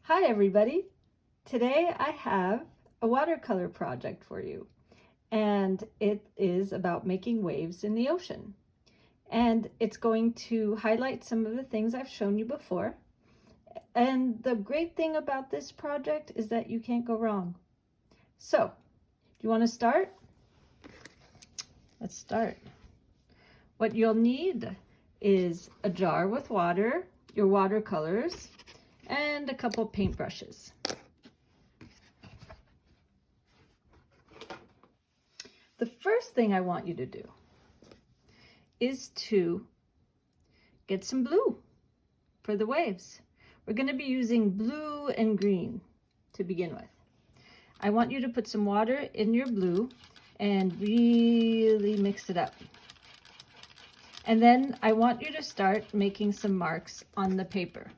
Hi everybody! Today I have a watercolor project for you, and it is about making waves in the ocean. And it's going to highlight some of the things I've shown you before. And the great thing about this project is that you can't go wrong. So, do you want to start? Let's start. What you'll need is a jar with water, your watercolors, and a couple paintbrushes. The first thing I want you to do is to get some blue for the waves. We're going to be using blue and green to begin with. I want you to put some water in your blue and really mix it up. And then I want you to start making some marks on the paper.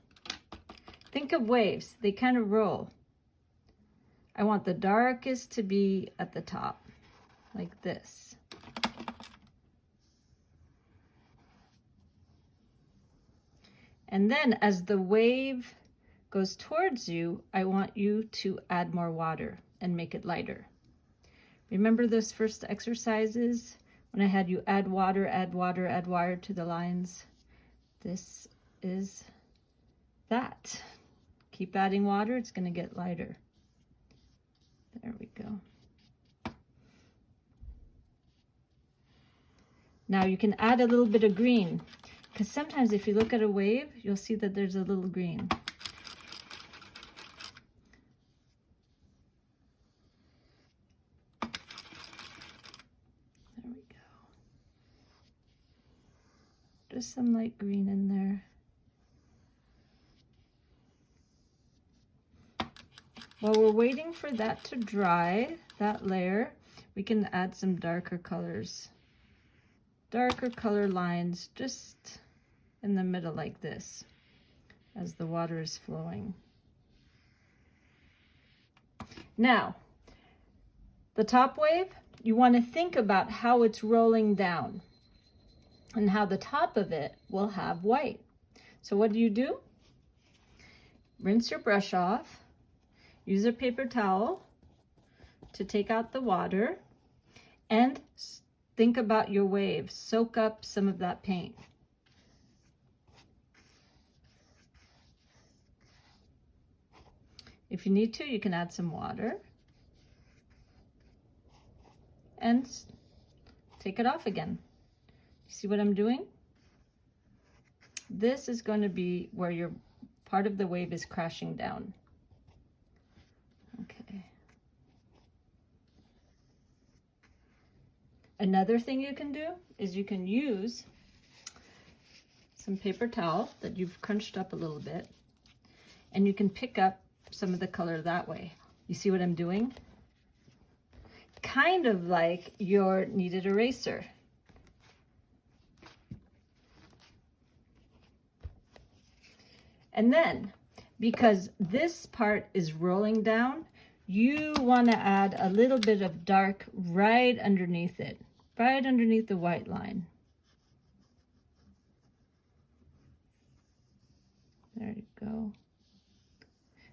Think of waves, they kind of roll. I want the darkest to be at the top, like this. And then as the wave goes towards you, I want you to add more water and make it lighter. Remember those first exercises when I had you add water, add water, add water to the lines? This is that. Keep adding water, it's going to get lighter. There we go. Now you can add a little bit of green, because sometimes if you look at a wave, you'll see that there's a little green. There we go. Just some light green in there. While we're waiting for that to dry, that layer, we can add some darker colors. Darker color lines just in the middle like this as the water is flowing. Now, the top wave, you want to think about how it's rolling down and how the top of it will have white. So what do? Rinse your brush off. Use a paper towel to take out the water and think about your waves. Soak up some of that paint. If you need to, you can add some water and take it off again. See what I'm doing? This is going to be where your part of the wave is crashing down. Okay. Another thing you can do is you can use some paper towel that you've crunched up a little bit, and you can pick up some of the color that way. You see what I'm doing? Kind of like your kneaded eraser. And then, because this part is rolling down, you want to add a little bit of dark right underneath it, right underneath the white line. There you go.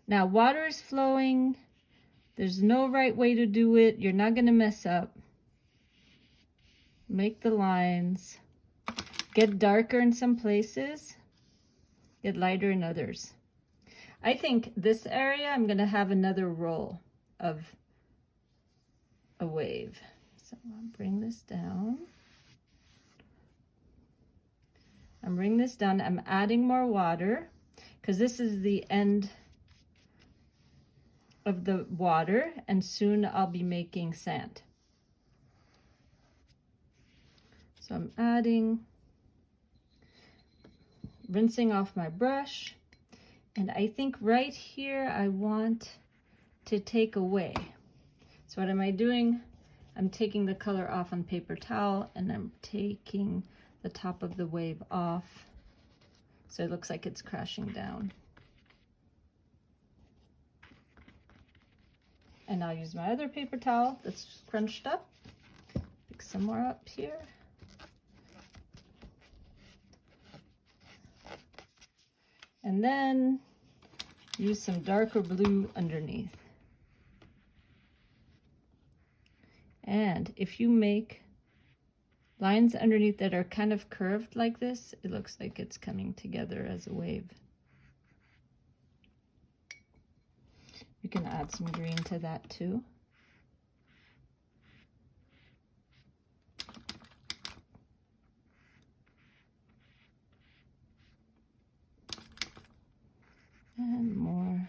Now water is flowing. There's no right way to do it. You're not going to mess up. Make the lines. Get darker in some places. Get lighter in others. I think this area, I'm going to have another roll of a wave. So I'll bring this down. I'm adding more water because this is the end of the water, and soon I'll be making sand. So I'm adding, rinsing off my brush. And I think right here I want to take away. So what am I doing? I'm taking the color off on paper towel, and I'm taking the top of the wave off so it looks like it's crashing down. And I'll use my other paper towel that's crunched up. Pick some more up here. And then use some darker blue underneath. And if you make lines underneath that are kind of curved like this, it looks like it's coming together as a wave. You can add some green to that too. And more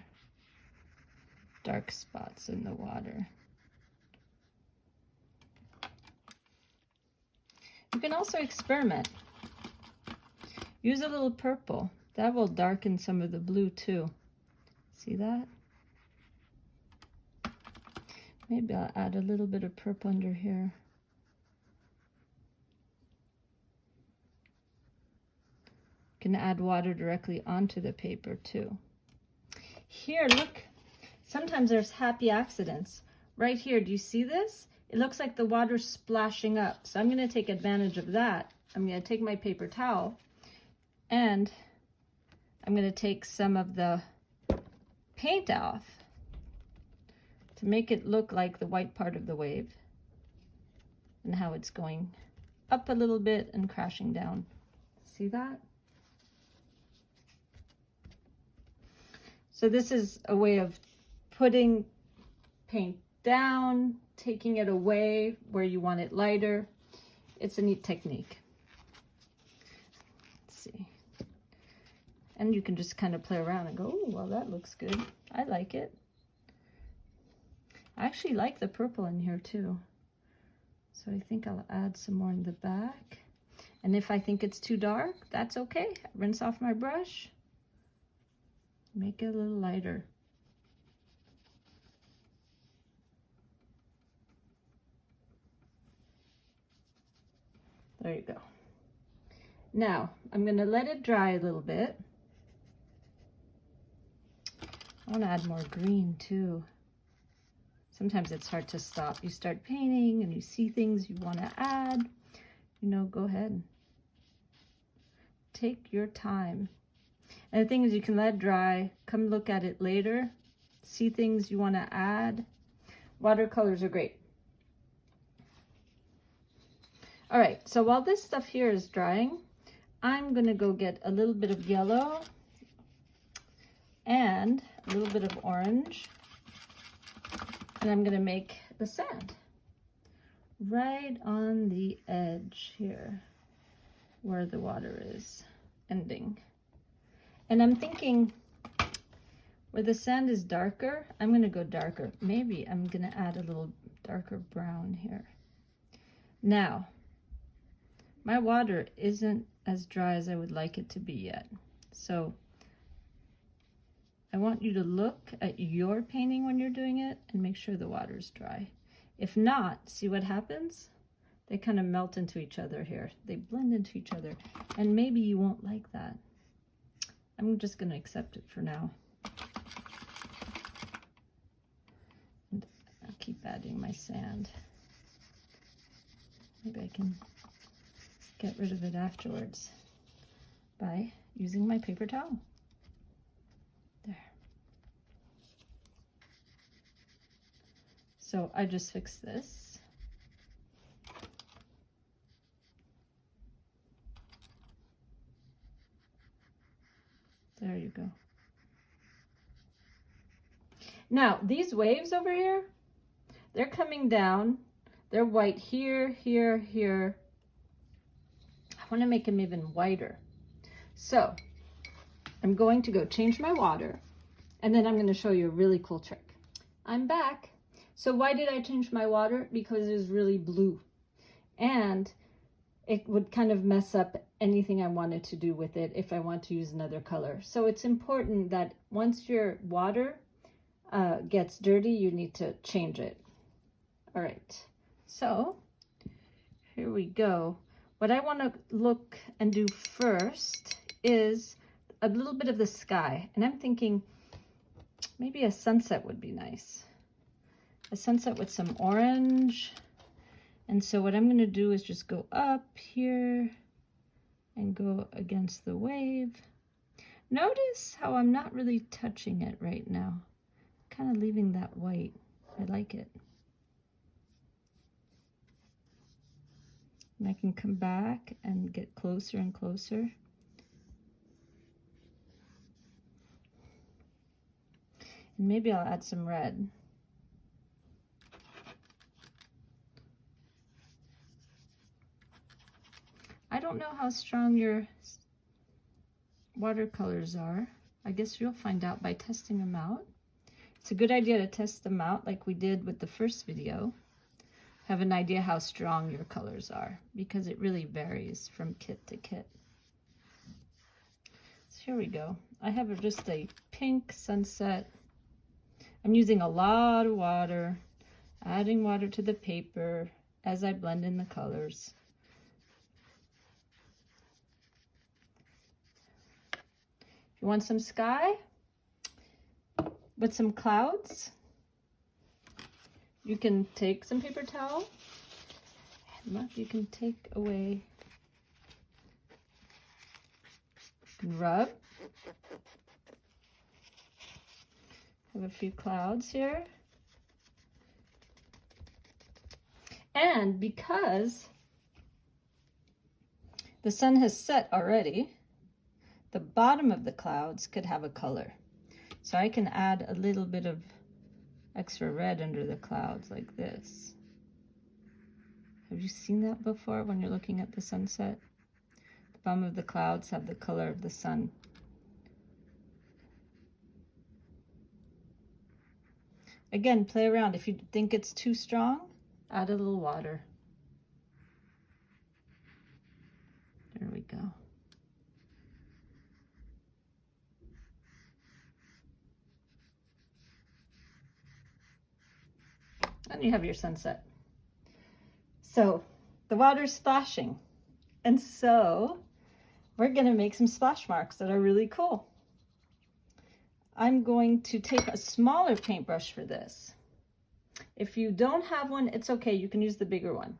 dark spots in the water. You can also experiment. Use a little purple. That will darken some of the blue too. See that? Maybe I'll add a little bit of purple under here. You can add water directly onto the paper too. Here, look, sometimes there's happy accidents. Right here, do you see this? It looks like the water's splashing up. So I'm going to take advantage of that. I'm going to take my paper towel and I'm going to take some of the paint off to make it look like the white part of the wave and how it's going up a little bit and crashing down. See that? So this is a way of putting paint down, taking it away where you want it lighter. It's a neat technique. Let's see. And you can just kind of play around and go, oh, well, that looks good. I like it. I actually like the purple in here too. So I think I'll add some more in the back. And if I think it's too dark, that's okay. Rinse off my brush. Make it a little lighter. There you go. Now, I'm going to let it dry a little bit. I want to add more green too. Sometimes it's hard to stop. You start painting and you see things you want to add. You know, go ahead. Take your time. And the thing is, you can let it dry, come look at it later, see things you want to add. Watercolors are great. All right, so while this stuff here is drying, I'm going to go get a little bit of yellow and a little bit of orange, and I'm going to make the sand right on the edge here where the water is ending. And I'm thinking where the sand is darker, I'm going to go darker. Maybe I'm going to add a little darker brown here. Now, my water isn't as dry as I would like it to be yet. So I want you to look at your painting when you're doing it and make sure the water's dry. If not, see what happens? They kind of melt into each other here. They blend into each other. And maybe you won't like that. I'm just going to accept it for now. And I'll keep adding my sand. Maybe I can get rid of it afterwards by using my paper towel. There. So I just fixed this. There you go. Now, these waves over here, they're coming down. They're white here, here, here. I want to make them even whiter. So I'm going to go change my water, and then I'm going to show you a really cool trick. I'm back. So why did I change my water? Because it was really blue. And it would kind of mess up anything I wanted to do with it if I want to use another color. So it's important that once your water gets dirty, you need to change it. All right, so here we go. What I want to look and do first is a little bit of the sky. And I'm thinking maybe a sunset would be nice. A sunset with some orange. And so what I'm going to do is just go up here and go against the wave. Notice how I'm not really touching it right now. Kind of leaving that white. I like it. And I can come back and get closer and closer. And maybe I'll add some red. I don't know how strong your watercolors are. I guess you'll find out by testing them out. It's a good idea to test them out like we did with the first video. Have an idea how strong your colors are, because it really varies from kit to kit. So here we go. I have just a pink sunset. I'm using a lot of water, adding water to the paper as I blend in the colors. If you want some sky with some clouds, you can take some paper towel, and look, you can take away and rub. Have a few clouds here. And because the sun has set already, the bottom of the clouds could have a color. So I can add a little bit of extra red under the clouds like this. Have you seen that before when you're looking at the sunset? The bottom of the clouds have the color of the sun. Again, play around. If you think it's too strong, add a little water. There we go. And you have your sunset. So the water's splashing. And so we're going to make some splash marks that are really cool. I'm going to take a smaller paintbrush for this. If you don't have one, it's okay. You can use the bigger one.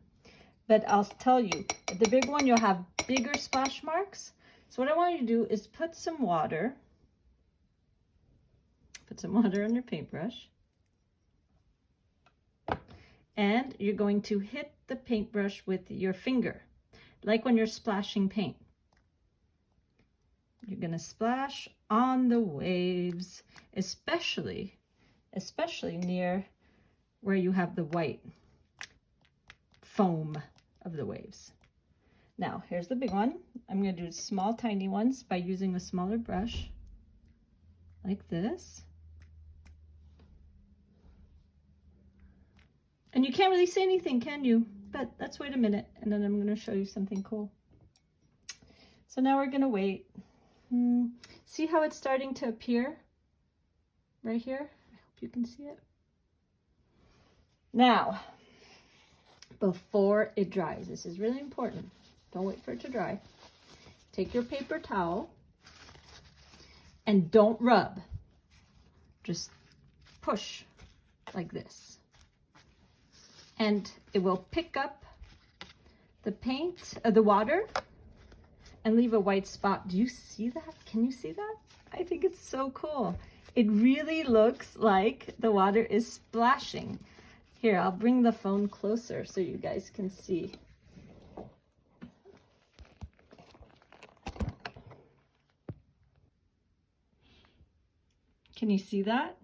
But I'll tell you, the big one, you'll have bigger splash marks. So what I want you to do is put some water. Put some water on your paintbrush. And you're going to hit the paintbrush with your finger, like when you're splashing paint. You're going to splash on the waves, especially near where you have the white foam of the waves. Now, here's the big one. I'm going to do small, tiny ones by using a smaller brush, like this. And you can't really see anything, can you? But let's wait a minute, and then I'm going to show you something cool. So now we're going to wait. See how it's starting to appear right here? I hope you can see it. Now, before it dries, this is really important. Don't wait for it to dry. Take your paper towel and don't rub. Just push like this. And it will pick up the paint, the water, and leave a white spot. Do you see that? Can you see that? I think it's so cool. It really looks like the water is splashing. Here, I'll bring the phone closer so you guys can see. Can you see that?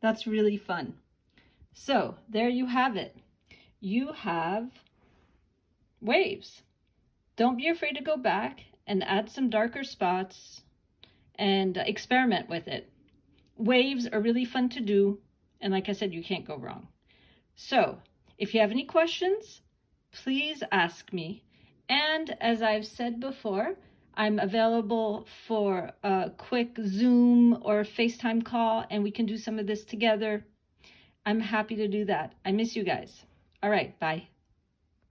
That's really fun. So there you have it. You have waves. Don't be afraid to go back and add some darker spots and experiment with it. Waves are really fun to do, and like I said, you can't go wrong. So if you have any questions, please ask me. And as I've said before, I'm available for a quick Zoom or FaceTime call, and we can do some of this together. I'm happy to do that. I miss you guys. All right, bye.